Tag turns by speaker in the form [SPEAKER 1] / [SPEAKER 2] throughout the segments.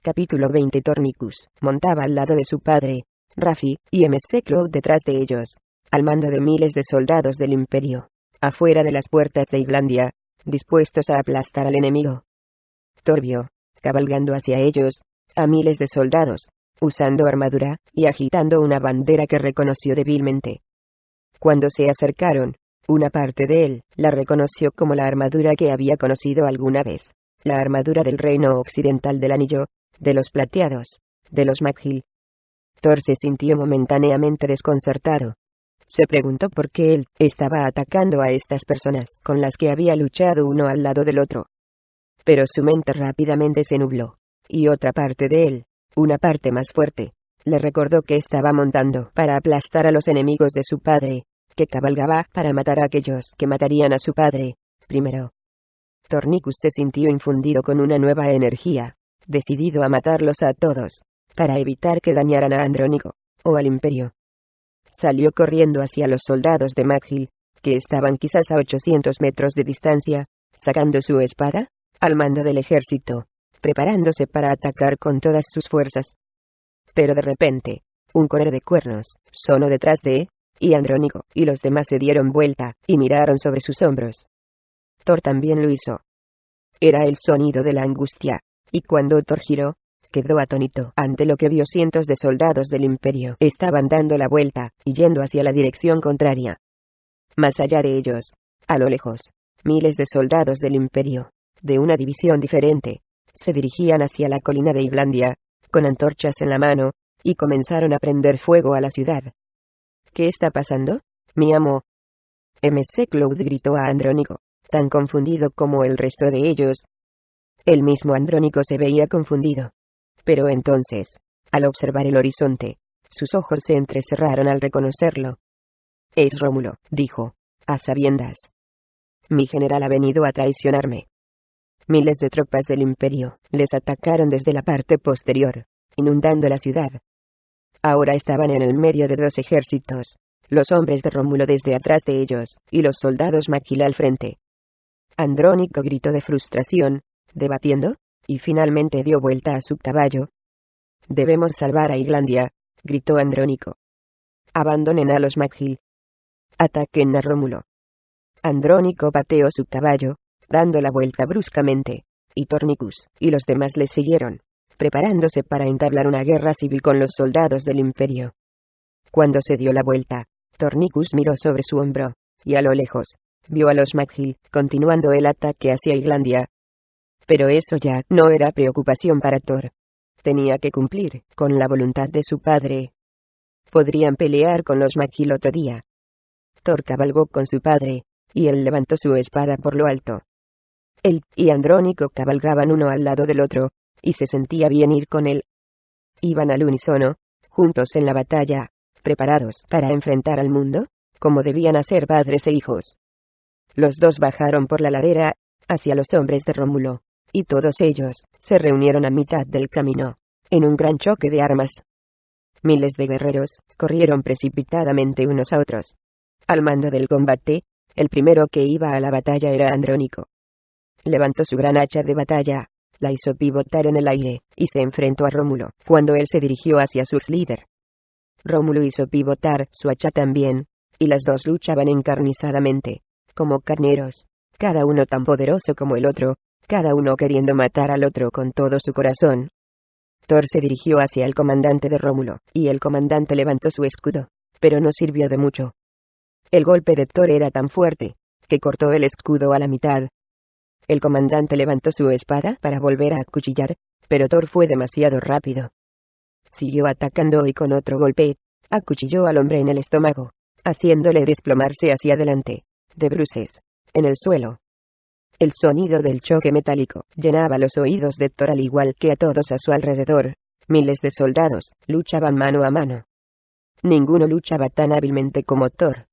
[SPEAKER 1] Capítulo 20. Tornicus montaba al lado de su padre, Raffi, y MC Cloud detrás de ellos, al mando de miles de soldados del Imperio, afuera de las puertas de Islandia, dispuestos a aplastar al enemigo. Thor vio, cabalgando hacia ellos, a miles de soldados, usando armadura, y agitando una bandera que reconoció débilmente. Cuando se acercaron, una parte de él la reconoció como la armadura que había conocido alguna vez, la armadura del reino occidental del anillo, de los plateados, de los Maghill. Thor se sintió momentáneamente desconcertado. Se preguntó por qué él estaba atacando a estas personas con las que había luchado uno al lado del otro. Pero su mente rápidamente se nubló, y otra parte de él, una parte más fuerte, le recordó que estaba montando para aplastar a los enemigos de su padre, que cabalgaba para matar a aquellos que matarían a su padre, primero. Tornicus se sintió infundido con una nueva energía, decidido a matarlos a todos, para evitar que dañaran a Andrónico, o al Imperio. Salió corriendo hacia los soldados de Maghill, que estaban quizás a 800 metros de distancia, sacando su espada, al mando del ejército, preparándose para atacar con todas sus fuerzas. Pero de repente, un correr de cuernos sonó detrás de y Andrónico y los demás se dieron vuelta y miraron sobre sus hombros. Thor también lo hizo. Era el sonido de la angustia, y cuando Thor giró, quedó atónito ante lo que vio. Cientos de soldados del Imperio estaban dando la vuelta y yendo hacia la dirección contraria. Más allá de ellos, a lo lejos, miles de soldados del Imperio, de una división diferente, se dirigían hacia la colina de Islandia, con antorchas en la mano, y comenzaron a prender fuego a la ciudad. ¿Qué está pasando, mi amo? MC Cloud gritó a Andrónico, tan confundido como el resto de ellos. El mismo Andrónico se veía confundido. Pero entonces, al observar el horizonte, sus ojos se entrecerraron al reconocerlo. Es Rómulo, dijo, a sabiendas. Mi general ha venido a traicionarme. Miles de tropas del Imperio les atacaron desde la parte posterior, inundando la ciudad. Ahora estaban en el medio de dos ejércitos, los hombres de Rómulo desde atrás de ellos, y los soldados Maghill al frente. Andrónico gritó de frustración, debatiendo, y finalmente dio vuelta a su caballo. Debemos salvar a Islandia, gritó Andrónico. Abandonen a los Maghill. Ataquen a Rómulo. Andrónico pateó su caballo, dando la vuelta bruscamente, y Tornicus y los demás le siguieron, preparándose para entablar una guerra civil con los soldados del Imperio. Cuando se dio la vuelta, Tornicus miró sobre su hombro, y a lo lejos, vio a los Maghill continuando el ataque hacia Islandia. Pero eso ya no era preocupación para Thor. Tenía que cumplir con la voluntad de su padre. Podrían pelear con los Maghill otro día. Thor cabalgó con su padre, y él levantó su espada por lo alto. Él y Andrónico cabalgaban uno al lado del otro, y se sentía bien ir con él. Iban al unísono, juntos en la batalla, preparados para enfrentar al mundo, como debían hacer padres e hijos. Los dos bajaron por la ladera, hacia los hombres de Rómulo, y todos ellos se reunieron a mitad del camino, en un gran choque de armas. Miles de guerreros corrieron precipitadamente unos a otros. Al mando del combate, el primero que iba a la batalla era Andrónico. Levantó su gran hacha de batalla, la hizo pivotar en el aire, y se enfrentó a Rómulo, cuando él se dirigió hacia su líder. Rómulo hizo pivotar su hacha también, y las dos luchaban encarnizadamente, como carneros, cada uno tan poderoso como el otro, cada uno queriendo matar al otro con todo su corazón. Thor se dirigió hacia el comandante de Rómulo, y el comandante levantó su escudo, pero no sirvió de mucho. El golpe de Thor era tan fuerte, que cortó el escudo a la mitad. El comandante levantó su espada para volver a acuchillar, pero Thor fue demasiado rápido. Siguió atacando y con otro golpe, acuchilló al hombre en el estómago, haciéndole desplomarse hacia adelante, de bruces, en el suelo. El sonido del choque metálico llenaba los oídos de Thor al igual que a todos a su alrededor. Miles de soldados luchaban mano a mano. Ninguno luchaba tan hábilmente como Thor.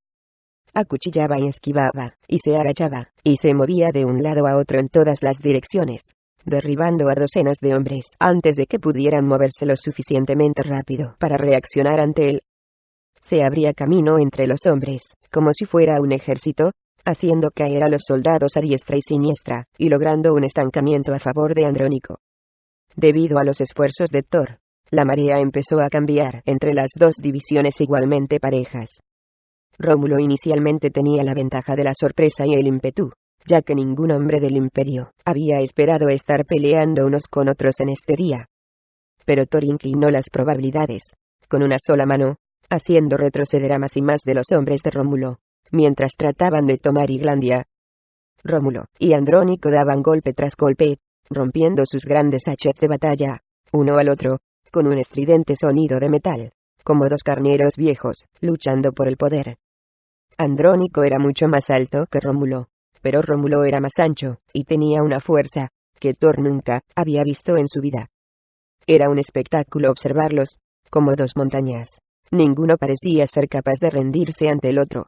[SPEAKER 1] Acuchillaba y esquivaba, y se agachaba, y se movía de un lado a otro en todas las direcciones, derribando a docenas de hombres antes de que pudieran moverse lo suficientemente rápido para reaccionar ante él. Se abría camino entre los hombres, como si fuera un ejército, haciendo caer a los soldados a diestra y siniestra, y logrando un estancamiento a favor de Andrónico. Debido a los esfuerzos de Thor, la marea empezó a cambiar entre las dos divisiones igualmente parejas. Rómulo inicialmente tenía la ventaja de la sorpresa y el ímpetu, ya que ningún hombre del Imperio había esperado estar peleando unos con otros en este día. Pero Thor inclinó las probabilidades, con una sola mano, haciendo retroceder a más y más de los hombres de Rómulo, mientras trataban de tomar Islandia. Rómulo y Andrónico daban golpe tras golpe, rompiendo sus grandes hachas de batalla, uno al otro, con un estridente sonido de metal, como dos carneros viejos, luchando por el poder. Andrónico era mucho más alto que Rómulo, pero Rómulo era más ancho, y tenía una fuerza que Thor nunca había visto en su vida. Era un espectáculo observarlos, como dos montañas. Ninguno parecía ser capaz de rendirse ante el otro.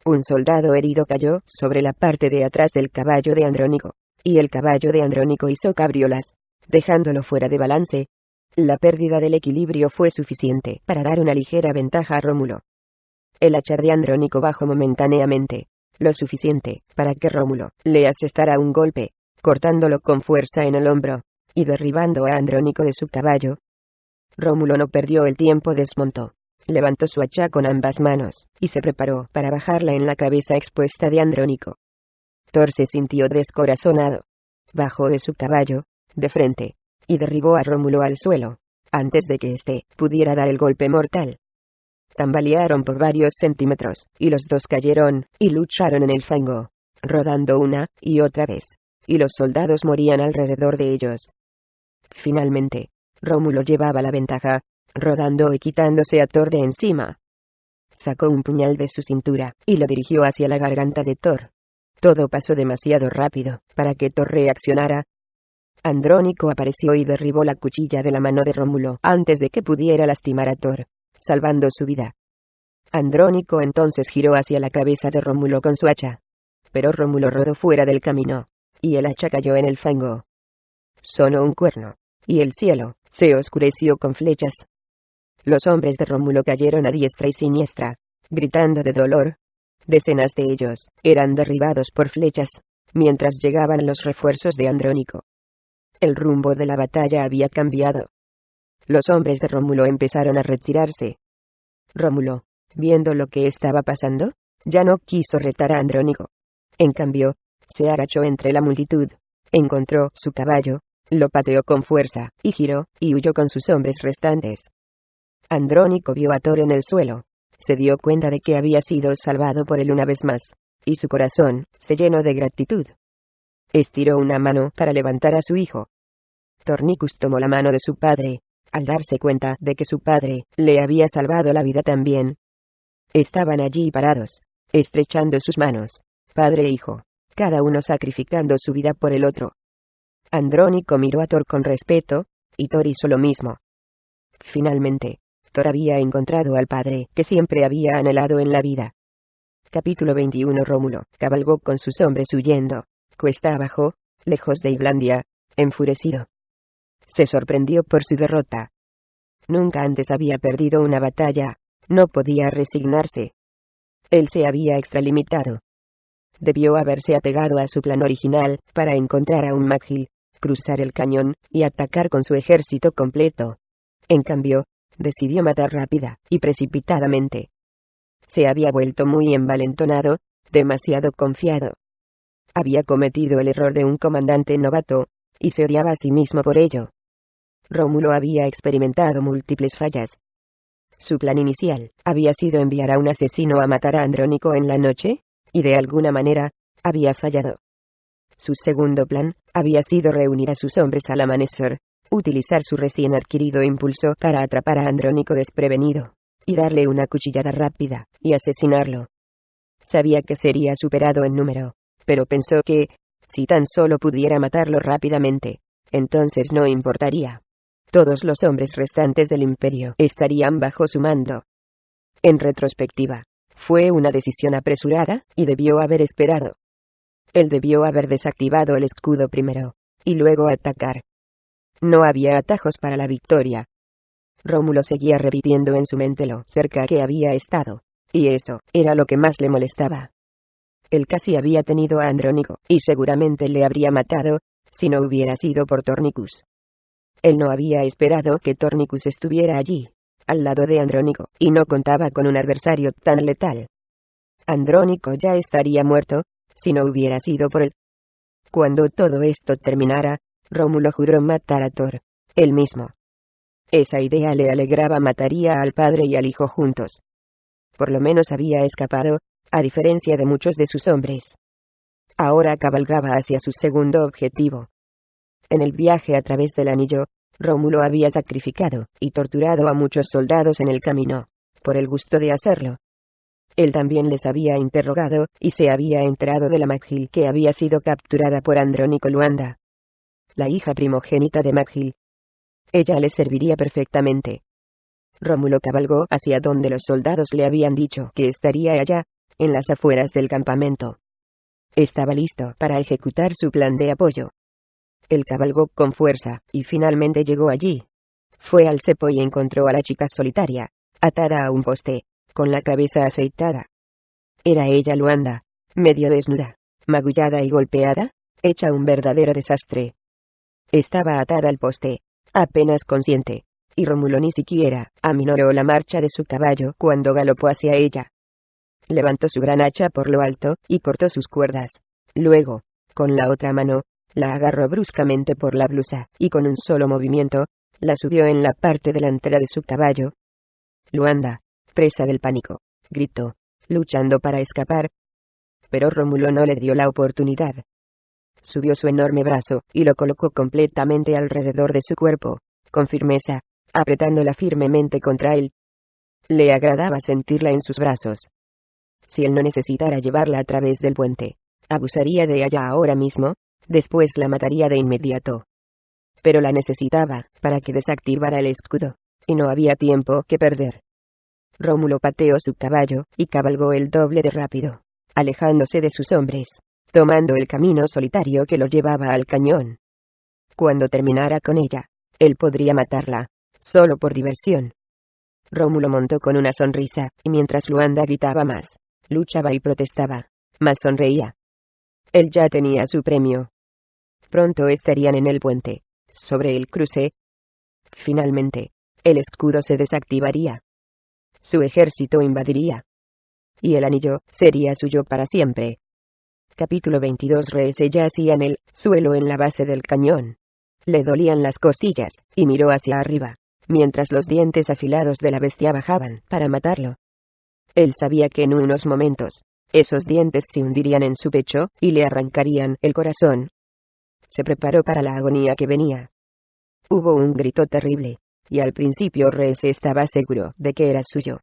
[SPEAKER 1] Un soldado herido cayó sobre la parte de atrás del caballo de Andrónico, y el caballo de Andrónico hizo cabriolas, dejándolo fuera de balance. La pérdida del equilibrio fue suficiente para dar una ligera ventaja a Rómulo. El hacha de Andrónico bajó momentáneamente, lo suficiente para que Rómulo le asestara un golpe, cortándolo con fuerza en el hombro, y derribando a Andrónico de su caballo. Rómulo no perdió el tiempo, desmontó, levantó su hacha con ambas manos, y se preparó para bajarla en la cabeza expuesta de Andrónico. Thor se sintió descorazonado. Bajó de su caballo, de frente, y derribó a Rómulo al suelo, antes de que éste pudiera dar el golpe mortal. Tambalearon por varios centímetros, y los dos cayeron, y lucharon en el fango, rodando una y otra vez, y los soldados morían alrededor de ellos. Finalmente, Rómulo llevaba la ventaja, rodando y quitándose a Thor de encima. Sacó un puñal de su cintura, y lo dirigió hacia la garganta de Thor. Todo pasó demasiado rápido para que Thor reaccionara. Andrónico apareció y derribó la cuchilla de la mano de Rómulo antes de que pudiera lastimar a Thor, salvando su vida. Andrónico entonces giró hacia la cabeza de Rómulo con su hacha. Pero Rómulo rodó fuera del camino, y el hacha cayó en el fango. Sonó un cuerno, y el cielo se oscureció con flechas. Los hombres de Rómulo cayeron a diestra y siniestra, gritando de dolor. Decenas de ellos eran derribados por flechas, mientras llegaban los refuerzos de Andrónico. El rumbo de la batalla había cambiado. Los hombres de Rómulo empezaron a retirarse. Rómulo, viendo lo que estaba pasando, ya no quiso retar a Andrónico. En cambio, se agachó entre la multitud, encontró su caballo, lo pateó con fuerza, y giró, y huyó con sus hombres restantes. Andrónico vio a Thor en el suelo. Se dio cuenta de que había sido salvado por él una vez más, y su corazón se llenó de gratitud. Estiró una mano para levantar a su hijo. Tornicus tomó la mano de su padre, al darse cuenta de que su padre le había salvado la vida también. Estaban allí parados, estrechando sus manos, padre e hijo, cada uno sacrificando su vida por el otro. Andrónico miró a Thor con respeto, y Thor hizo lo mismo. Finalmente, Thor había encontrado al padre que siempre había anhelado en la vida. Capítulo 21. Rómulo cabalgó con sus hombres huyendo, cuesta abajo, lejos de Islandia, enfurecido. Se sorprendió por su derrota. Nunca antes había perdido una batalla, no podía resignarse. Él se había extralimitado. Debió haberse apegado a su plan original para encontrar a un Maghil, cruzar el cañón y atacar con su ejército completo. En cambio, decidió matar rápida y precipitadamente. Se había vuelto muy envalentonado, demasiado confiado. Había cometido el error de un comandante novato, y se odiaba a sí mismo por ello. Rómulo había experimentado múltiples fallas. Su plan inicial había sido enviar a un asesino a matar a Andrónico en la noche, y de alguna manera, había fallado. Su segundo plan había sido reunir a sus hombres al amanecer, utilizar su recién adquirido impulso para atrapar a Andrónico desprevenido, y darle una cuchillada rápida, y asesinarlo. Sabía que sería superado en número, pero pensó que, si tan solo pudiera matarlo rápidamente, entonces no importaría. Todos los hombres restantes del imperio estarían bajo su mando. En retrospectiva, fue una decisión apresurada, y debió haber esperado. Él debió haber desactivado el escudo primero, y luego atacar. No había atajos para la victoria. Rómulo seguía repitiendo en su mente lo cerca que había estado, y eso era lo que más le molestaba. Él casi había tenido a Andrónico, y seguramente le habría matado, si no hubiera sido por Tornicus. Él no había esperado que Tornicus estuviera allí, al lado de Andrónico, y no contaba con un adversario tan letal. Andrónico ya estaría muerto, si no hubiera sido por él. Cuando todo esto terminara, Rómulo juró matar a Thor, él mismo. Esa idea le alegraba, mataría al padre y al hijo juntos. Por lo menos había escapado, a diferencia de muchos de sus hombres. Ahora cabalgaba hacia su segundo objetivo. En el viaje a través del anillo, Rómulo había sacrificado y torturado a muchos soldados en el camino, por el gusto de hacerlo. Él también les había interrogado, y se había enterado de la Maghil que había sido capturada por Andrónico Luanda, la hija primogénita de Maghil. Ella le serviría perfectamente. Rómulo cabalgó hacia donde los soldados le habían dicho que estaría allá, en las afueras del campamento. Estaba listo para ejecutar su plan de apoyo. Él cabalgó con fuerza, y finalmente llegó allí. Fue al cepo y encontró a la chica solitaria, atada a un poste, con la cabeza afeitada. Era ella Luanda, medio desnuda, magullada y golpeada, hecha un verdadero desastre. Estaba atada al poste, apenas consciente, y Rómulo ni siquiera aminoró la marcha de su caballo cuando galopó hacia ella. Levantó su gran hacha por lo alto, y cortó sus cuerdas. Luego, con la otra mano, la agarró bruscamente por la blusa, y con un solo movimiento, la subió en la parte delantera de su caballo. Luanda, presa del pánico, gritó, luchando para escapar. Pero Rómulo no le dio la oportunidad. Subió su enorme brazo, y lo colocó completamente alrededor de su cuerpo, con firmeza, apretándola firmemente contra él. Le agradaba sentirla en sus brazos. Si él no necesitara llevarla a través del puente, abusaría de ella ahora mismo, después la mataría de inmediato. Pero la necesitaba, para que desactivara el escudo, y no había tiempo que perder. Rómulo pateó su caballo, y cabalgó el doble de rápido, alejándose de sus hombres, tomando el camino solitario que lo llevaba al cañón. Cuando terminara con ella, él podría matarla, solo por diversión. Rómulo montó con una sonrisa, y mientras Luanda gritaba más, luchaba y protestaba, más sonreía. Él ya tenía su premio. Pronto estarían en el puente, sobre el cruce. Finalmente, el escudo se desactivaría. Su ejército invadiría. Y el anillo sería suyo para siempre. Capítulo 22. Rhys yacía en el suelo en la base del cañón. Le dolían las costillas, y miró hacia arriba, mientras los dientes afilados de la bestia bajaban para matarlo. Él sabía que en unos momentos, esos dientes se hundirían en su pecho, y le arrancarían el corazón. Se preparó para la agonía que venía. Hubo un grito terrible, y al principio Rhys estaba seguro de que era suyo.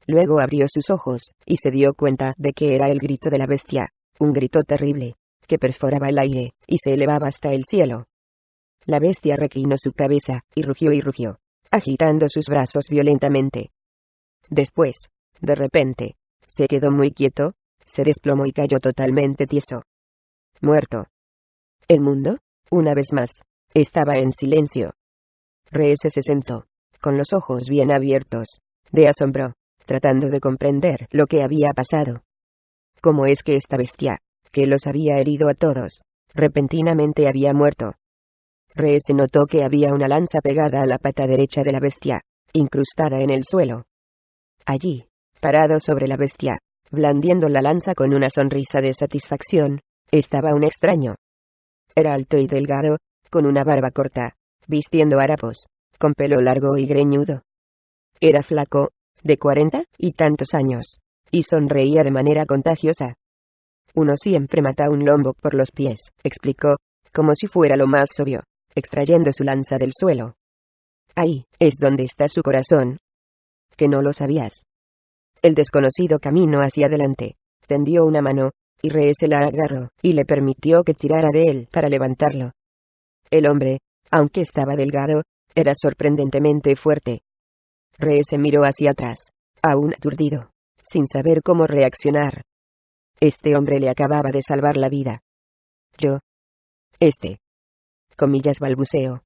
[SPEAKER 1] Luego abrió sus ojos, y se dio cuenta de que era el grito de la bestia, un grito terrible, que perforaba el aire, y se elevaba hasta el cielo. La bestia reclinó su cabeza, y rugió, agitando sus brazos violentamente. Después, de repente, se quedó muy quieto, se desplomó y cayó totalmente tieso. Muerto. El mundo, una vez más, estaba en silencio. Rhys se sentó, con los ojos bien abiertos, de asombro, tratando de comprender lo que había pasado. ¿Cómo es que esta bestia, que los había herido a todos, repentinamente había muerto? Rhys notó que había una lanza pegada a la pata derecha de la bestia, incrustada en el suelo. Allí, parado sobre la bestia, blandiendo la lanza con una sonrisa de satisfacción, estaba un extraño. Era alto y delgado, con una barba corta, vistiendo harapos, con pelo largo y greñudo. Era flaco, de 40 y tantos años, y sonreía de manera contagiosa. Uno siempre mata a un lombok por los pies, explicó, como si fuera lo más obvio, extrayendo su lanza del suelo. Ahí es donde está su corazón. ¿Que no lo sabías? El desconocido caminó hacia adelante, tendió una mano, y Rhys se la agarró, y le permitió que tirara de él para levantarlo. El hombre, aunque estaba delgado, era sorprendentemente fuerte. Rhys se miró hacia atrás, aún aturdido, sin saber cómo reaccionar. Este hombre le acababa de salvar la vida. Comillas balbuceó.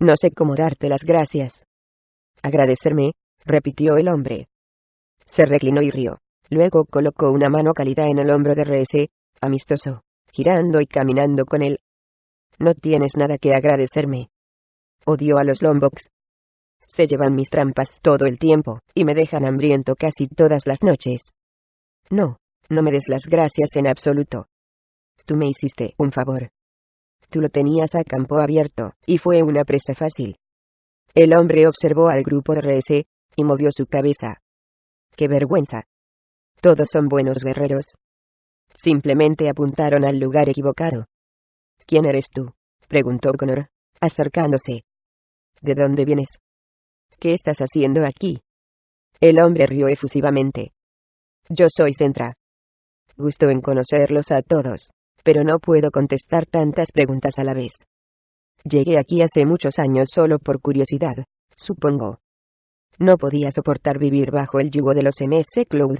[SPEAKER 1] No sé cómo darte las gracias. Agradecerme, repitió el hombre. Se reclinó y rió. Luego colocó una mano cálida en el hombro de Rhys, amistoso, girando y caminando con él. No tienes nada que agradecerme. Odio a los Lombok's. Se llevan mis trampas todo el tiempo, y me dejan hambriento casi todas las noches. No, no me des las gracias en absoluto. Tú me hiciste un favor. Tú lo tenías a campo abierto, y fue una presa fácil. El hombre observó al grupo de RS, y movió su cabeza. ¡Qué vergüenza! Todos son buenos guerreros. Simplemente apuntaron al lugar equivocado. ¿Quién eres tú?, preguntó Connor, acercándose. ¿De dónde vienes? ¿Qué estás haciendo aquí? El hombre rió efusivamente. Yo soy Centra. Gusto en conocerlos a todos, pero no puedo contestar tantas preguntas a la vez. Llegué aquí hace muchos años solo por curiosidad, supongo. No podía soportar vivir bajo el yugo de los MS Cloud.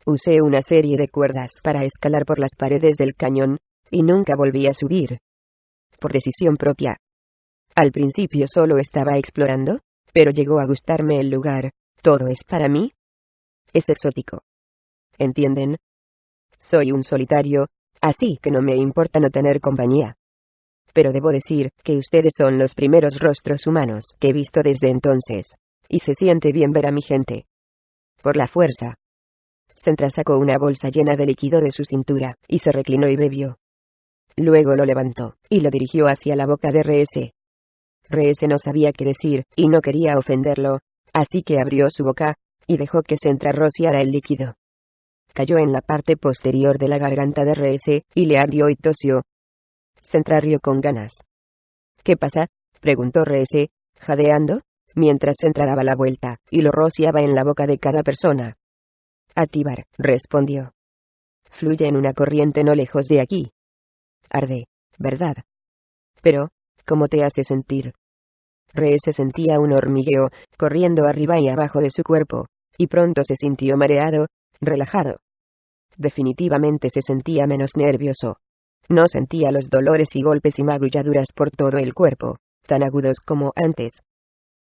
[SPEAKER 1] Usé una serie de cuerdas para escalar por las paredes del cañón, y nunca volví a subir. Por decisión propia. Al principio solo estaba explorando, pero llegó a gustarme el lugar. ¿Todo es para mí? Es exótico. ¿Entienden? Soy un solitario, así que no me importa no tener compañía. Pero debo decir que ustedes son los primeros rostros humanos que he visto desde entonces, y se siente bien ver a mi gente. Por la fuerza. Centra sacó una bolsa llena de líquido de su cintura, y se reclinó y bebió. Luego lo levantó, y lo dirigió hacia la boca de RS. RS no sabía qué decir, y no quería ofenderlo, así que abrió su boca, y dejó que Centra rociara el líquido. Cayó en la parte posterior de la garganta de RS, y le ardió y tosió. Centra rió con ganas. ¿Qué pasa?, preguntó RS, jadeando, mientras Centra daba la vuelta, y lo rociaba en la boca de cada persona. Atibar, respondió. Fluye en una corriente no lejos de aquí. Arde, ¿verdad? Pero, ¿cómo te hace sentir? RS sentía un hormigueo, corriendo arriba y abajo de su cuerpo, y pronto se sintió mareado, relajado. Definitivamente se sentía menos nervioso. No sentía los dolores y golpes y magulladuras por todo el cuerpo, tan agudos como antes.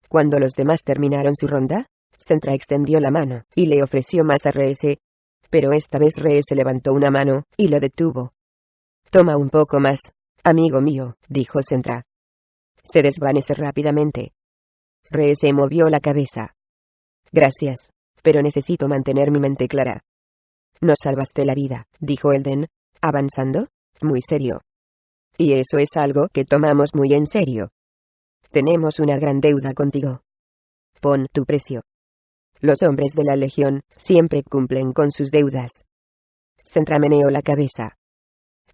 [SPEAKER 1] Cuando los demás terminaron su ronda, Centra extendió la mano, y le ofreció más a RS, pero esta vez RS levantó una mano, y lo detuvo. Toma un poco más, amigo mío, dijo Centra. Se desvanece rápidamente. RS movió la cabeza. Gracias, pero necesito mantener mi mente clara. Nos salvaste la vida, dijo Elden, avanzando, muy serio. Y eso es algo que tomamos muy en serio. Tenemos una gran deuda contigo. Pon tu precio. Los hombres de la Legión siempre cumplen con sus deudas. Centra meneó la cabeza.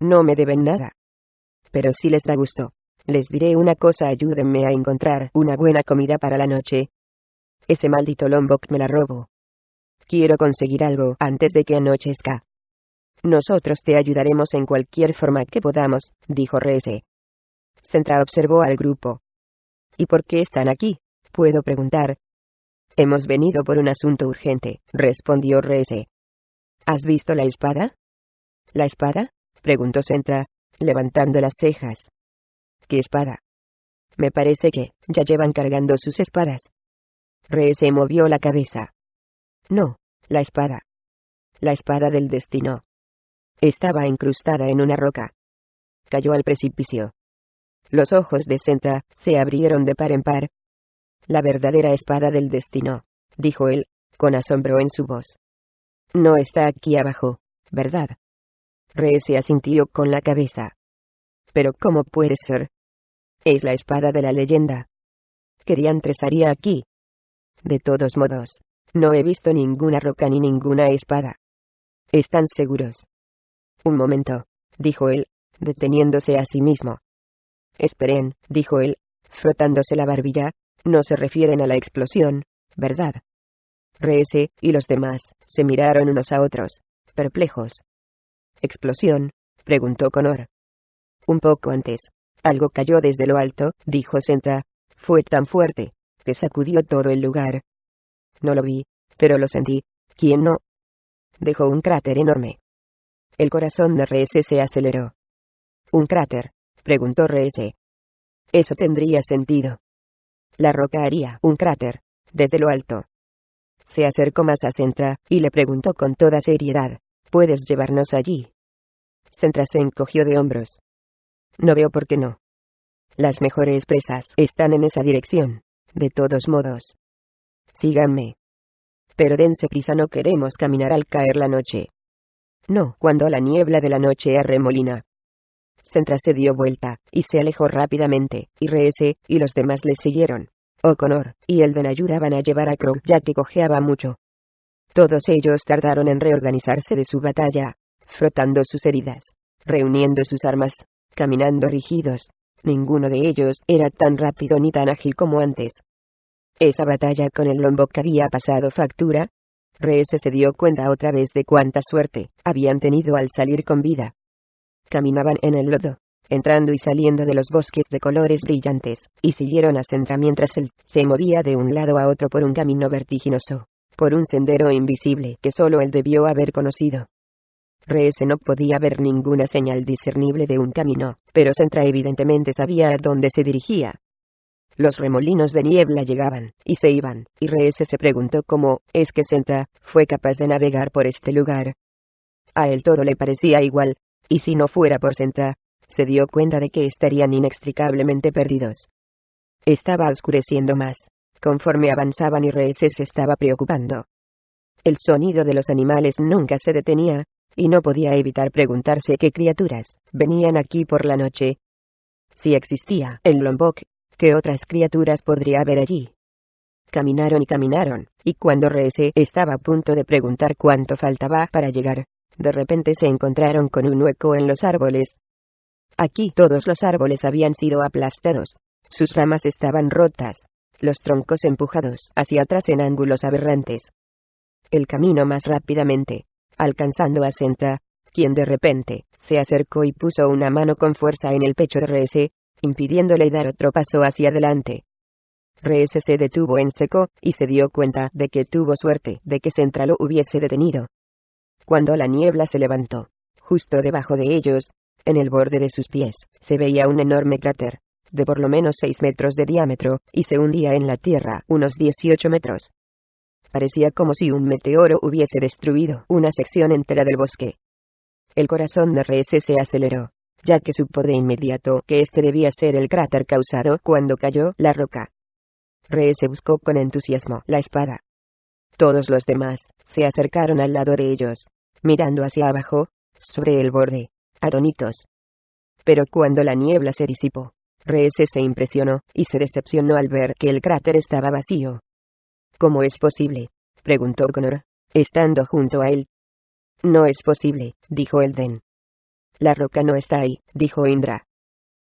[SPEAKER 1] No me deben nada. Pero si les da gusto, les diré una cosa: ayúdenme a encontrar una buena comida para la noche. Ese maldito Lombok me la robó. Quiero conseguir algo antes de que anochezca. Nosotros te ayudaremos en cualquier forma que podamos, dijo RS. Centra observó al grupo. ¿Y por qué están aquí?, puedo preguntar. Hemos venido por un asunto urgente, respondió RS. ¿Has visto la espada? ¿La espada?, preguntó Centra, levantando las cejas. ¿Qué espada? Me parece que ya llevan cargando sus espadas. RS movió la cabeza. No, la espada. La espada del destino. Estaba incrustada en una roca. Cayó al precipicio. Los ojos de Centra se abrieron de par en par. La verdadera espada del destino, dijo él, con asombro en su voz. No está aquí abajo, ¿verdad? RS asintió con la cabeza. Pero ¿cómo puede ser? Es la espada de la leyenda. ¿Qué diantres haría aquí? De todos modos, no he visto ninguna roca ni ninguna espada. ¿Están seguros? Un momento, dijo él, deteniéndose a sí mismo. Esperen, dijo él, frotándose la barbilla, no se refieren a la explosión, ¿verdad? RS y los demás se miraron unos a otros, perplejos. ¿Explosión?, preguntó Connor. Un poco antes, algo cayó desde lo alto, dijo Centra. Fue tan fuerte que sacudió todo el lugar. No lo vi, pero lo sentí. ¿Quién no? Dejó un cráter enorme. El corazón de RS se aceleró. ¿Un cráter?, preguntó RS. Eso tendría sentido. La roca haría un cráter, desde lo alto. Se acercó más a Centra, y le preguntó con toda seriedad, ¿puedes llevarnos allí? Centra se encogió de hombros. No veo por qué no. Las mejores presas están en esa dirección. De todos modos. Síganme. Pero dense prisa, no queremos caminar al caer la noche. No, cuando la niebla de la noche arremolina. Sentra se dio vuelta, y se alejó rápidamente, y Reese, y los demás le siguieron. O'Connor y Elden ayudaban a llevar a Crow, ya que cojeaba mucho. Todos ellos tardaron en reorganizarse de su batalla, frotando sus heridas, reuniendo sus armas, caminando rígidos. Ninguno de ellos era tan rápido ni tan ágil como antes. Esa batalla con el Lombok había pasado factura. Reese se dio cuenta otra vez de cuánta suerte habían tenido al salir con vida. Caminaban en el lodo, entrando y saliendo de los bosques de colores brillantes, y siguieron a Sentra mientras él se movía de un lado a otro por un camino vertiginoso, por un sendero invisible que solo él debió haber conocido. Reese no podía ver ninguna señal discernible de un camino, pero Sentra evidentemente sabía a dónde se dirigía. Los remolinos de niebla llegaban, y se iban, y Reese se preguntó cómo es que Sentra fue capaz de navegar por este lugar. A él todo le parecía igual, y si no fuera por Sentra, se dio cuenta de que estarían inextricablemente perdidos. Estaba oscureciendo más, conforme avanzaban, y Reese se estaba preocupando. El sonido de los animales nunca se detenía, y no podía evitar preguntarse qué criaturas venían aquí por la noche. Si existía el Lombok, ¿qué otras criaturas podría haber allí? Caminaron y caminaron, y cuando Reese estaba a punto de preguntar cuánto faltaba para llegar, de repente se encontraron con un hueco en los árboles. Aquí todos los árboles habían sido aplastados, sus ramas estaban rotas, los troncos empujados hacia atrás en ángulos aberrantes. El camino más rápidamente, alcanzando a Sentra, quien de repente se acercó y puso una mano con fuerza en el pecho de Reese, impidiéndole dar otro paso hacia adelante. Reese se detuvo en seco, y se dio cuenta de que tuvo suerte de que Sentra lo hubiese detenido. Cuando la niebla se levantó, justo debajo de ellos, en el borde de sus pies, se veía un enorme cráter, de por lo menos 6 metros de diámetro, y se hundía en la tierra unos 18 metros. Parecía como si un meteoro hubiese destruido una sección entera del bosque. El corazón de Reese se aceleró, ya que supo de inmediato que este debía ser el cráter causado cuando cayó la roca. Reese buscó con entusiasmo la espada. Todos los demás se acercaron al lado de ellos, mirando hacia abajo, sobre el borde, atónitos. Pero cuando la niebla se disipó, Reese se impresionó y se decepcionó al ver que el cráter estaba vacío. ¿Cómo es posible?, preguntó O'Connor, estando junto a él. No es posible, dijo Elden. La roca no está ahí, dijo Indra.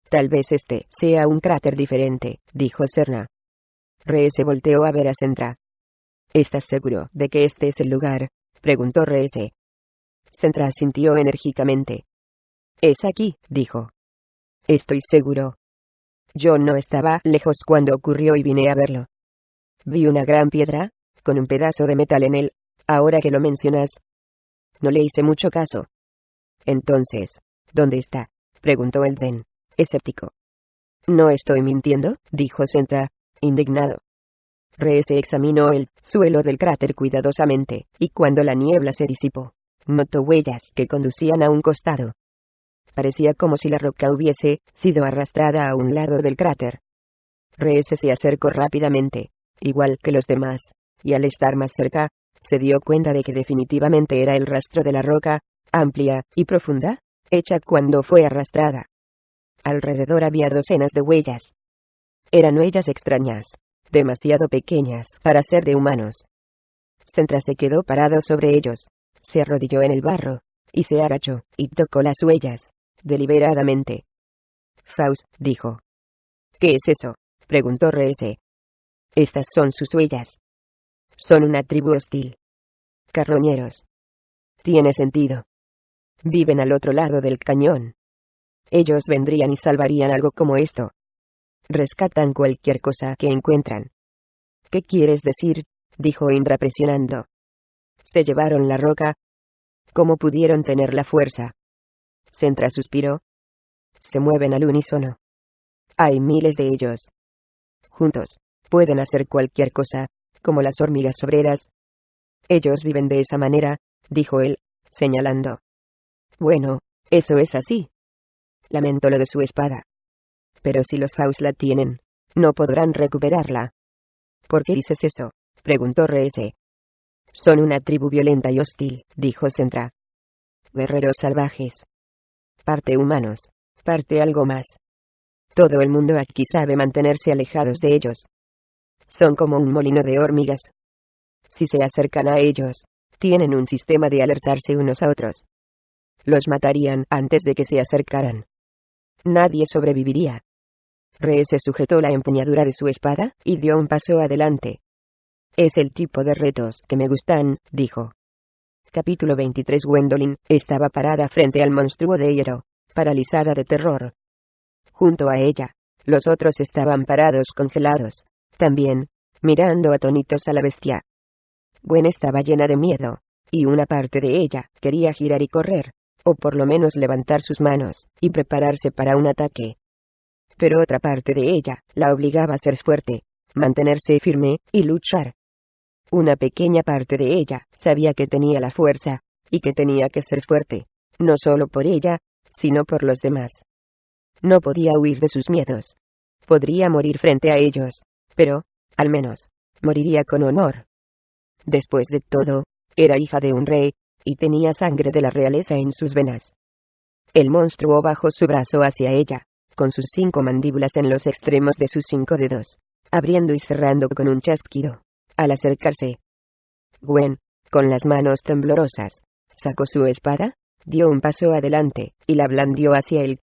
[SPEAKER 1] Tal vez este sea un cráter diferente, dijo Serna. Reese volteó a ver a Sentra. ¿Estás seguro de que este es el lugar?, preguntó Reese. Sentra asintió enérgicamente. Es aquí, dijo. Estoy seguro. Yo no estaba lejos cuando ocurrió y vine a verlo. Vi una gran piedra, con un pedazo de metal en él, ahora que lo mencionas. No le hice mucho caso. Entonces, ¿dónde está?, preguntó Elden, escéptico. No estoy mintiendo, dijo Sentra, indignado. Reese examinó el suelo del cráter cuidadosamente, y cuando la niebla se disipó, notó huellas que conducían a un costado. Parecía como si la roca hubiese sido arrastrada a un lado del cráter. Reese se acercó rápidamente, igual que los demás, y al estar más cerca, se dio cuenta de que definitivamente era el rastro de la roca, amplia y profunda, hecha cuando fue arrastrada. Alrededor había docenas de huellas. Eran huellas extrañas, demasiado pequeñas para ser de humanos. Sentra se quedó parado sobre ellos, se arrodilló en el barro, y se agachó, y tocó las huellas, deliberadamente. Faust, dijo. ¿Qué es eso?, preguntó Reese. Estas son sus huellas. Son una tribu hostil. Carroñeros. Tiene sentido. Viven al otro lado del cañón. Ellos vendrían y salvarían algo como esto. Rescatan cualquier cosa que encuentran. ¿Qué quieres decir?, dijo Indra presionando. Se llevaron la roca. ¿Cómo pudieron tener la fuerza? Sentra suspiró. Se mueven al unísono. Hay miles de ellos. Juntos, pueden hacer cualquier cosa, como las hormigas obreras. Ellos viven de esa manera, dijo él, señalando. Bueno, eso es así. lamentó lo de su espada. Pero si los Faust la tienen, no podrán recuperarla. ¿Por qué dices eso?, preguntó Reese. Son una tribu violenta y hostil, dijo Sentra. Guerreros salvajes. Parte humanos, parte algo más. Todo el mundo aquí sabe mantenerse alejados de ellos. Son como un molino de hormigas. Si se acercan a ellos, tienen un sistema de alertarse unos a otros. Los matarían antes de que se acercaran. Nadie sobreviviría. Reese sujetó la empuñadura de su espada y dio un paso adelante. Es el tipo de retos que me gustan, dijo. Capítulo 23. Gwendolyn estaba parada frente al monstruo de hierro, paralizada de terror. Junto a ella, los otros estaban parados congelados, también, mirando atónitos a la bestia. Gwen estaba llena de miedo, y una parte de ella quería girar y correr, o por lo menos levantar sus manos y prepararse para un ataque. Pero otra parte de ella la obligaba a ser fuerte, mantenerse firme y luchar. Una pequeña parte de ella sabía que tenía la fuerza, y que tenía que ser fuerte, no solo por ella, sino por los demás. No podía huir de sus miedos. Podría morir frente a ellos, pero, al menos, moriría con honor. Después de todo, era hija de un rey, y tenía sangre de la realeza en sus venas. El monstruo bajó su brazo hacia ella, con sus 5 mandíbulas en los extremos de sus 5 dedos, abriendo y cerrando con un chasquido. Al acercarse, Gwen, con las manos temblorosas, sacó su espada, dio un paso adelante, y la blandió hacia él.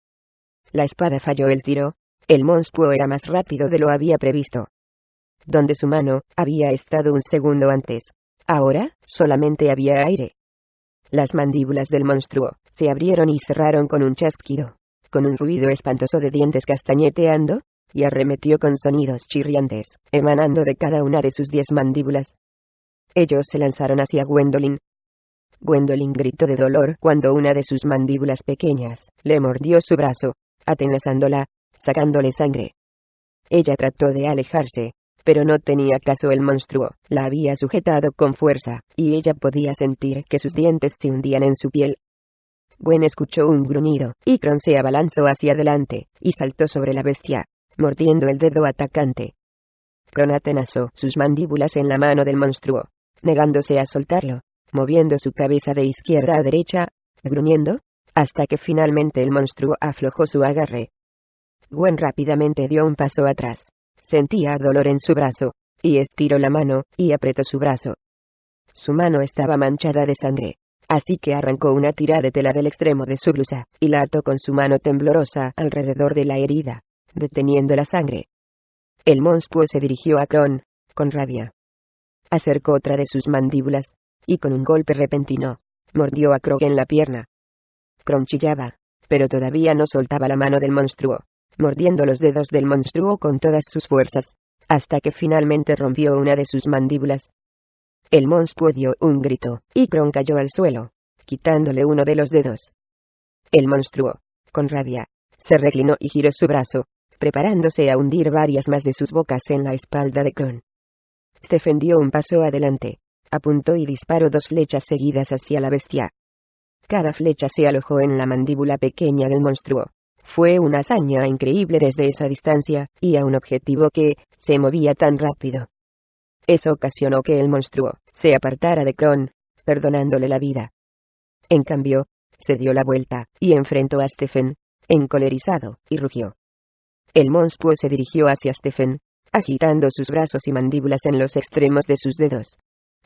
[SPEAKER 1] La espada falló el tiro. El monstruo era más rápido de lo había previsto. Donde su mano había estado un segundo antes, ahora solamente había aire. Las mandíbulas del monstruo se abrieron y cerraron con un chasquido, con un ruido espantoso de dientes castañeteando, y arremetió con sonidos chirriantes, emanando de cada una de sus 10 mandíbulas. Ellos se lanzaron hacia Gwendolyn. Gwendolyn gritó de dolor cuando una de sus mandíbulas pequeñas le mordió su brazo, atenazándola, sacándole sangre. Ella trató de alejarse, pero no tenía caso. El monstruo la había sujetado con fuerza, y ella podía sentir que sus dientes se hundían en su piel. Gwen escuchó un gruñido, y Kron se abalanzó hacia adelante, y saltó sobre la bestia, mordiendo el dedo atacante. Kron atenazó sus mandíbulas en la mano del monstruo, negándose a soltarlo, moviendo su cabeza de izquierda a derecha, gruñendo, hasta que finalmente el monstruo aflojó su agarre. Gwen rápidamente dio un paso atrás. Sentía dolor en su brazo, y estiró la mano, y apretó su brazo. Su mano estaba manchada de sangre, así que arrancó una tira de tela del extremo de su blusa, y la ató con su mano temblorosa alrededor de la herida, deteniendo la sangre. El monstruo se dirigió a Kron, con rabia. Acercó otra de sus mandíbulas, y con un golpe repentino, mordió a Krog en la pierna. Kron chillaba, pero todavía no soltaba la mano del monstruo, mordiendo los dedos del monstruo con todas sus fuerzas, hasta que finalmente rompió una de sus mandíbulas. El monstruo dio un grito, y Kron cayó al suelo, quitándole uno de los dedos. El monstruo, con rabia, se reclinó y giró su brazo, preparándose a hundir varias más de sus bocas en la espalda de Kron. Stephen dio un paso adelante, apuntó y disparó 2 flechas seguidas hacia la bestia. Cada flecha se alojó en la mandíbula pequeña del monstruo. Fue una hazaña increíble desde esa distancia, y a un objetivo que se movía tan rápido. Eso ocasionó que el monstruo se apartara de Kron, perdonándole la vida. En cambio, se dio la vuelta, y enfrentó a Stephen, encolerizado, y rugió. El monstruo se dirigió hacia Stephen, agitando sus brazos y mandíbulas en los extremos de sus dedos.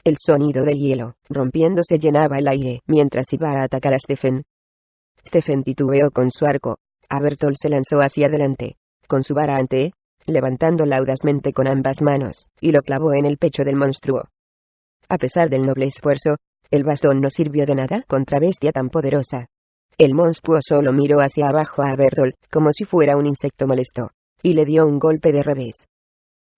[SPEAKER 1] El sonido del hielo, rompiéndose, llenaba el aire mientras iba a atacar a Stephen. Stephen titubeó con su arco. Bertolt se lanzó hacia adelante, con su vara ante, levantándola audazmente con ambas manos, y lo clavó en el pecho del monstruo. A pesar del noble esfuerzo, el bastón no sirvió de nada contra bestia tan poderosa. El monstruo solo miró hacia abajo a Bertolt, como si fuera un insecto molesto, y le dio un golpe de revés.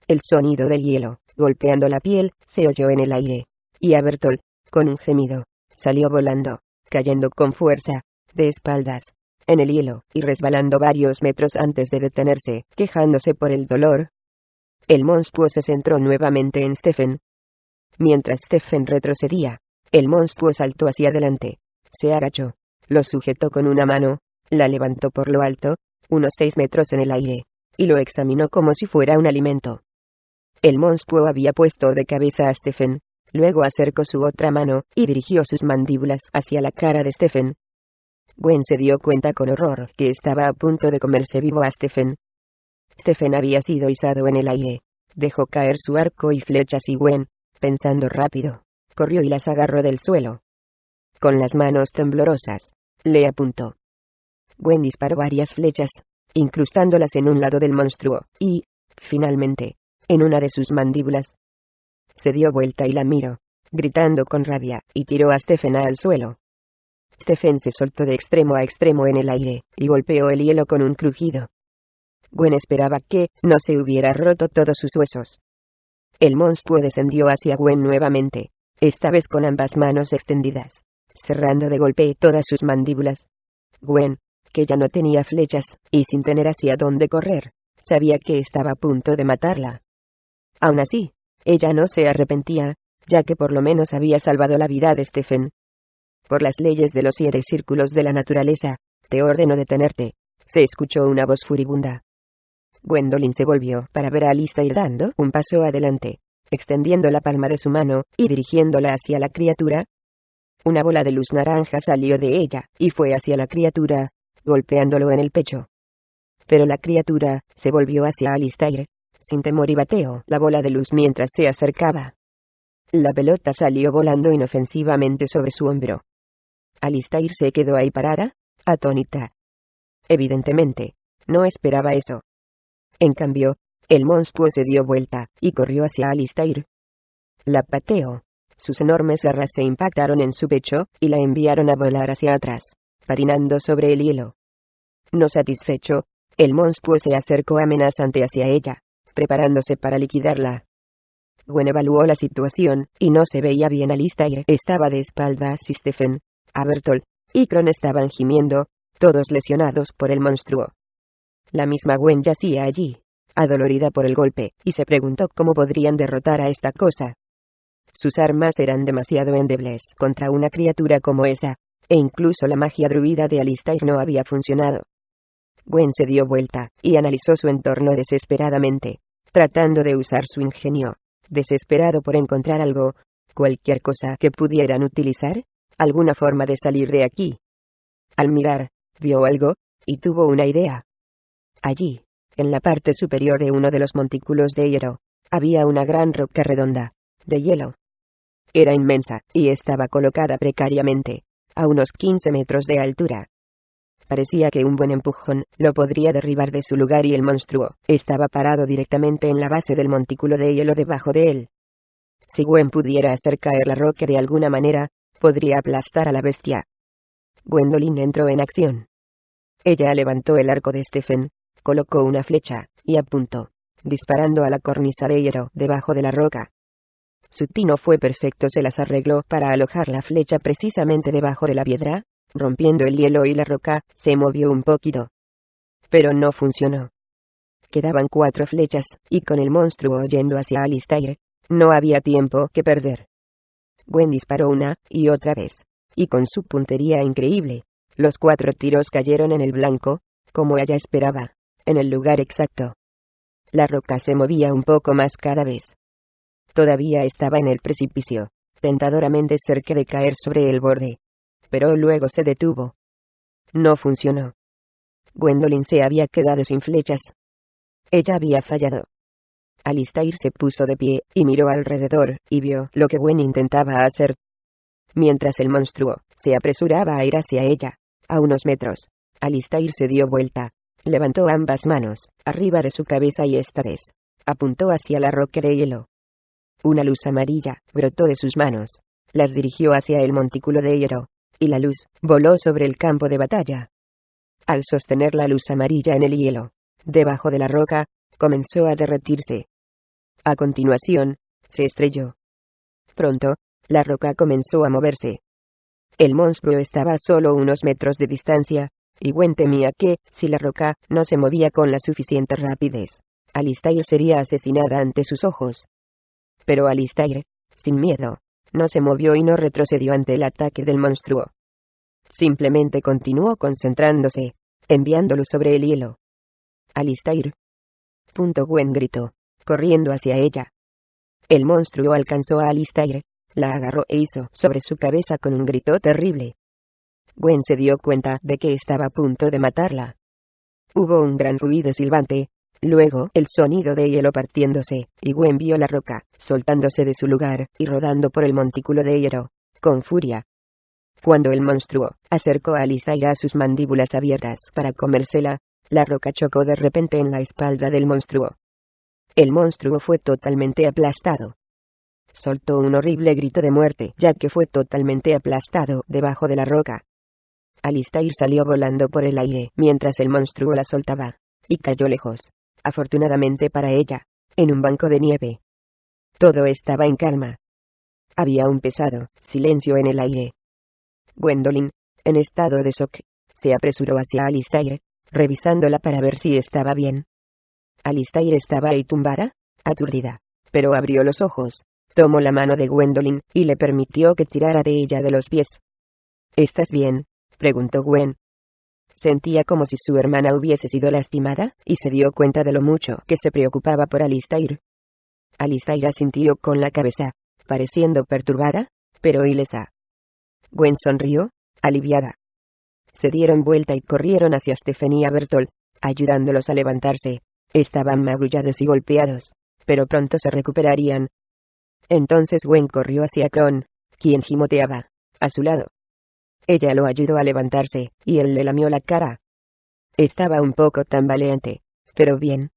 [SPEAKER 1] El sonido del hielo, golpeando la piel, se oyó en el aire, y Bertolt, con un gemido, salió volando, cayendo con fuerza, de espaldas, en el hielo, y resbalando varios metros antes de detenerse, quejándose por el dolor. El monstruo se centró nuevamente en Stephen. Mientras Stephen retrocedía, el monstruo saltó hacia adelante, se agachó, lo sujetó con una mano, La levantó por lo alto, unos 6 metros en el aire, y lo examinó como si fuera un alimento. El monstruo había puesto de cabeza a Stephen, luego acercó su otra mano, y dirigió sus mandíbulas hacia la cara de Stephen. Gwen se dio cuenta con horror que estaba a punto de comerse vivo a Stephen. Stephen había sido izado en el aire. Dejó caer su arco y flechas y Gwen, pensando rápido, corrió y las agarró del suelo. Con las manos temblorosas, le apuntó. Gwen disparó varias flechas, incrustándolas en un lado del monstruo, y, finalmente, en una de sus mandíbulas. Se dio vuelta y la miró, gritando con rabia, y tiró a Stephen al suelo. Stephen se soltó de extremo a extremo en el aire, y golpeó el hielo con un crujido. Gwen esperaba que no se hubiera roto todos sus huesos. El monstruo descendió hacia Gwen nuevamente, esta vez con ambas manos extendidas, cerrando de golpe todas sus mandíbulas. Gwen, que ya no tenía flechas, y sin tener hacia dónde correr, sabía que estaba a punto de matarla. Aún así, ella no se arrepentía, ya que por lo menos había salvado la vida de Stephen. Por las leyes de los 7 círculos de la naturaleza, te ordeno detenerte, se escuchó una voz furibunda. Gwendolyn se volvió para ver a Alistair dando un paso adelante, extendiendo la palma de su mano y dirigiéndola hacia la criatura. Una bola de luz naranja salió de ella y fue hacia la criatura, golpeándolo en el pecho. Pero la criatura se volvió hacia Alistair, sin temor y bateó la bola de luz mientras se acercaba. La pelota salió volando inofensivamente sobre su hombro. Alistair se quedó ahí parada, atónita. Evidentemente, no esperaba eso. En cambio, el monstruo se dio vuelta y corrió hacia Alistair. La pateó. Sus enormes garras se impactaron en su pecho y la enviaron a volar hacia atrás, patinando sobre el hielo. No satisfecho, el monstruo se acercó amenazante hacia ella, preparándose para liquidarla. Gwen evaluó la situación, y no se veía bien. Alistair estaba de espaldas y Stephen, Abertold y Kron estaban gimiendo, todos lesionados por el monstruo. La misma Gwen yacía allí, adolorida por el golpe, y se preguntó cómo podrían derrotar a esta cosa. Sus armas eran demasiado endebles contra una criatura como esa, e incluso la magia druida de Alistair no había funcionado. Gwen se dio vuelta, y analizó su entorno desesperadamente, tratando de usar su ingenio, desesperado por encontrar algo, cualquier cosa que pudieran utilizar, alguna forma de salir de aquí. Al mirar, vio algo, y tuvo una idea. Allí, en la parte superior de uno de los montículos de hielo, había una gran roca redonda, de hielo. Era inmensa, y estaba colocada precariamente, a unos 15 metros de altura. Parecía que un buen empujón lo podría derribar de su lugar y el monstruo estaba parado directamente en la base del montículo de hielo debajo de él. Si Gwen pudiera hacer caer la roca de alguna manera, podría aplastar a la bestia. Gwendolyn entró en acción. Ella levantó el arco de Stephen, colocó una flecha, y apuntó, disparando a la cornisa de hielo debajo de la roca. Su tino fue perfecto, se las arregló para alojar la flecha precisamente debajo de la piedra, rompiendo el hielo y la roca se movió un poquito. Pero no funcionó. Quedaban 4 flechas, y con el monstruo yendo hacia Alistair, no había tiempo que perder. Gwen disparó una y otra vez, y con su puntería increíble, los 4 tiros cayeron en el blanco, como ella esperaba, en el lugar exacto. La roca se movía un poco más cada vez. Todavía estaba en el precipicio, tentadoramente cerca de caer sobre el borde. Pero luego se detuvo. No funcionó. Gwendolyn se había quedado sin flechas. Ella había fallado. Alistair se puso de pie, y miró alrededor, y vio lo que Gwen intentaba hacer. Mientras el monstruo se apresuraba a ir hacia ella, a unos metros, Alistair se dio vuelta, levantó ambas manos, arriba de su cabeza y esta vez, apuntó hacia la roca de hielo. Una luz amarilla brotó de sus manos, las dirigió hacia el montículo de hielo, y la luz voló sobre el campo de batalla. Al sostener la luz amarilla en el hielo, debajo de la roca, comenzó a derretirse. A continuación, se estrelló. Pronto, la roca comenzó a moverse. El monstruo estaba a solo unos metros de distancia, y Gwen temía que, si la roca no se movía con la suficiente rapidez, Alistair sería asesinada ante sus ojos. Pero Alistair, sin miedo, no se movió y no retrocedió ante el ataque del monstruo. Simplemente continuó concentrándose, enviándolo sobre el hielo. Alistair. Gwen gritó, corriendo hacia ella. El monstruo alcanzó a Alistair, la agarró e hizo sobre su cabeza con un grito terrible. Gwen se dio cuenta de que estaba a punto de matarla. Hubo un gran ruido silbante, luego el sonido de hielo partiéndose, y Gwen vio la roca, soltándose de su lugar, y rodando por el montículo de hielo, con furia. Cuando el monstruo acercó a Alistair a sus mandíbulas abiertas para comérsela, la roca chocó de repente en la espalda del monstruo. El monstruo fue totalmente aplastado. Soltó un horrible grito de muerte, ya que fue totalmente aplastado debajo de la roca. Alistair salió volando por el aire mientras el monstruo la soltaba, y cayó lejos, afortunadamente para ella, en un banco de nieve. Todo estaba en calma. Había un pesado silencio en el aire. Gwendolyn, en estado de shock, se apresuró hacia Alistair, revisándola para ver si estaba bien. Alistair estaba ahí tumbada, aturdida, pero abrió los ojos, tomó la mano de Gwendolyn y le permitió que tirara de ella de los pies. ¿Estás bien?, preguntó Gwen. Sentía como si su hermana hubiese sido lastimada, y se dio cuenta de lo mucho que se preocupaba por Alistair. Alistair asintió con la cabeza, pareciendo perturbada, pero ilesa. Gwen sonrió, aliviada. Se dieron vuelta y corrieron hacia Stephanie Bertolt, ayudándolos a levantarse. Estaban magullados y golpeados, pero pronto se recuperarían. Entonces Gwen corrió hacia Cron, quien gimoteaba a su lado. Ella lo ayudó a levantarse, y él le lamió la cara. Estaba un poco tambaleante, pero bien.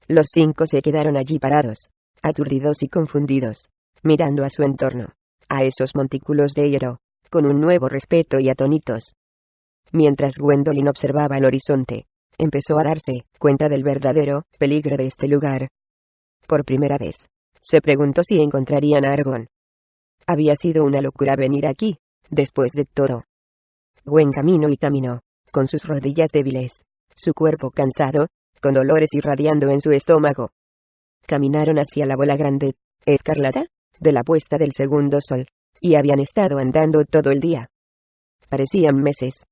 [SPEAKER 1] Los 5 se quedaron allí parados, aturdidos y confundidos, mirando a su entorno, a esos montículos de hielo, con un nuevo respeto y atónitos. Mientras Gwendolyn observaba el horizonte, empezó a darse cuenta del verdadero peligro de este lugar. Por primera vez, se preguntó si encontrarían a Argon. Había sido una locura venir aquí, después de todo. Gwen caminó y caminó, con sus rodillas débiles, su cuerpo cansado, con dolores irradiando en su estómago. Caminaron hacia la bola grande, escarlata, de la puesta del segundo sol, y habían estado andando todo el día. Parecían meses.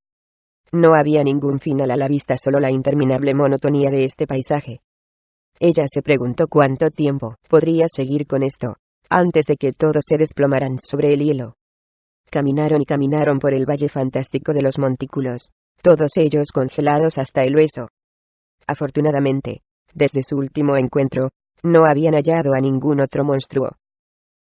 [SPEAKER 1] No había ningún final a la vista, solo la interminable monotonía de este paisaje. Ella se preguntó cuánto tiempo podría seguir con esto, antes de que todos se desplomaran sobre el hielo. Caminaron y caminaron por el valle fantástico de los montículos, todos ellos congelados hasta el hueso. Afortunadamente, desde su último encuentro, no habían hallado a ningún otro monstruo.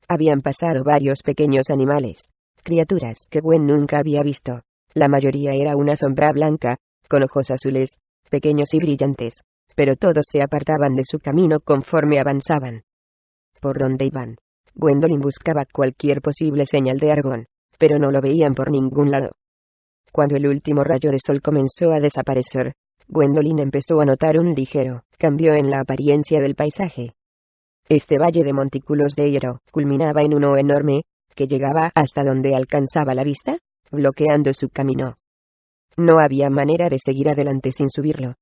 [SPEAKER 1] Habían pasado varios pequeños animales, criaturas que Gwen nunca había visto. La mayoría era una sombra blanca, con ojos azules, pequeños y brillantes, pero todos se apartaban de su camino conforme avanzaban. ¿Por dónde iban? Gwendolyn buscaba cualquier posible señal de Argon, pero no lo veían por ningún lado. Cuando el último rayo de sol comenzó a desaparecer, Gwendolyn empezó a notar un ligero cambio en la apariencia del paisaje. Este valle de montículos de hielo culminaba en uno enorme, que llegaba hasta donde alcanzaba la vista, bloqueando su camino. No había manera de seguir adelante sin subirlo.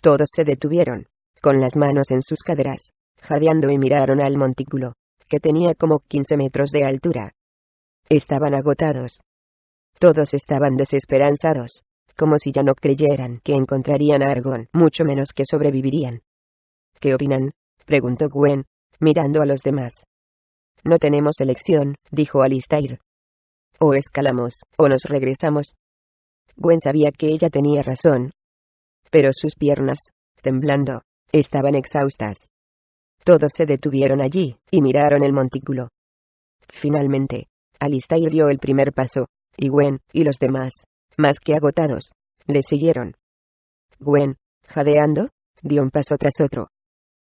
[SPEAKER 1] Todos se detuvieron, con las manos en sus caderas, jadeando, y miraron al montículo, que tenía como 15 metros de altura. Estaban agotados. Todos estaban desesperanzados, como si ya no creyeran que encontrarían a Argon, mucho menos que sobrevivirían. ¿Qué opinan?, preguntó Gwen, mirando a los demás. No tenemos elección, dijo Alistair. O escalamos, o nos regresamos. Gwen sabía que ella tenía razón. Pero sus piernas, temblando, estaban exhaustas. Todos se detuvieron allí, y miraron el montículo. Finalmente, Alistair dio el primer paso, y Gwen, y los demás, más que agotados, le siguieron. Gwen, jadeando, dio un paso tras otro.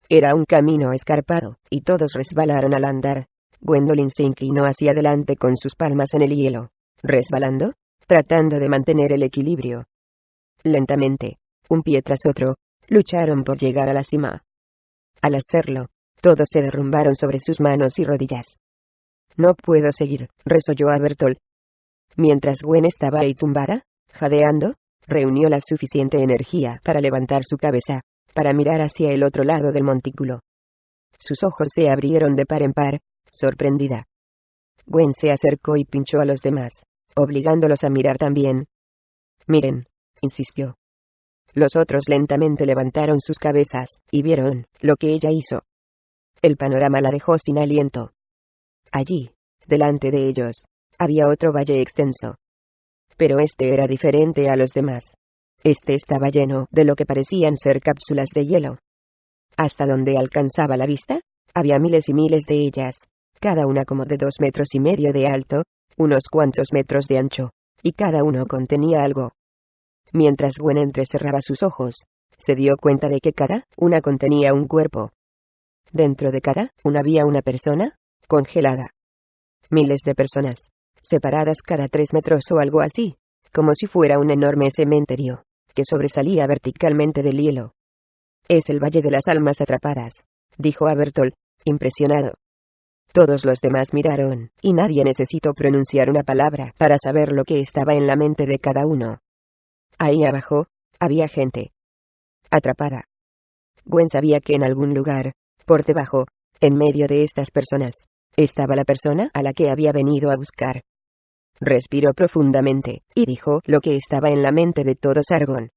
[SPEAKER 1] Era un camino escarpado, y todos resbalaron al andar. Gwendolyn se inclinó hacia adelante con sus palmas en el hielo, resbalando, tratando de mantener el equilibrio. Lentamente, un pie tras otro, lucharon por llegar a la cima. Al hacerlo, todos se derrumbaron sobre sus manos y rodillas. No puedo seguir, resolló Bertolt. Mientras Gwen estaba ahí tumbada, jadeando, reunió la suficiente energía para levantar su cabeza, para mirar hacia el otro lado del montículo. Sus ojos se abrieron de par en par, sorprendida. Gwen se acercó y pinchó a los demás, obligándolos a mirar también. Miren, insistió, Los otros lentamente levantaron sus cabezas, y vieron lo que ella hizo. El panorama la dejó sin aliento. Allí, delante de ellos, había otro valle extenso. Pero este era diferente a los demás. Este estaba lleno de lo que parecían ser cápsulas de hielo. Hasta donde alcanzaba la vista, había miles y miles de ellas, cada una como de 2,5 metros de alto, unos cuantos metros de ancho, y cada uno contenía algo. Mientras Gwen entrecerraba sus ojos, se dio cuenta de que cada una contenía un cuerpo. Dentro de cada una había una persona, congelada. Miles de personas, separadas cada 3 metros o algo así, como si fuera un enorme cementerio, que sobresalía verticalmente del hielo. «Es el Valle de las Almas Atrapadas», dijo a Bertolt, impresionado. Todos los demás miraron, y nadie necesitó pronunciar una palabra para saber lo que estaba en la mente de cada uno. Ahí abajo, había gente atrapada. Gwen sabía que en algún lugar, por debajo, en medio de estas personas, estaba la persona a la que había venido a buscar. Respiró profundamente, y dijo lo que estaba en la mente de todos Argon.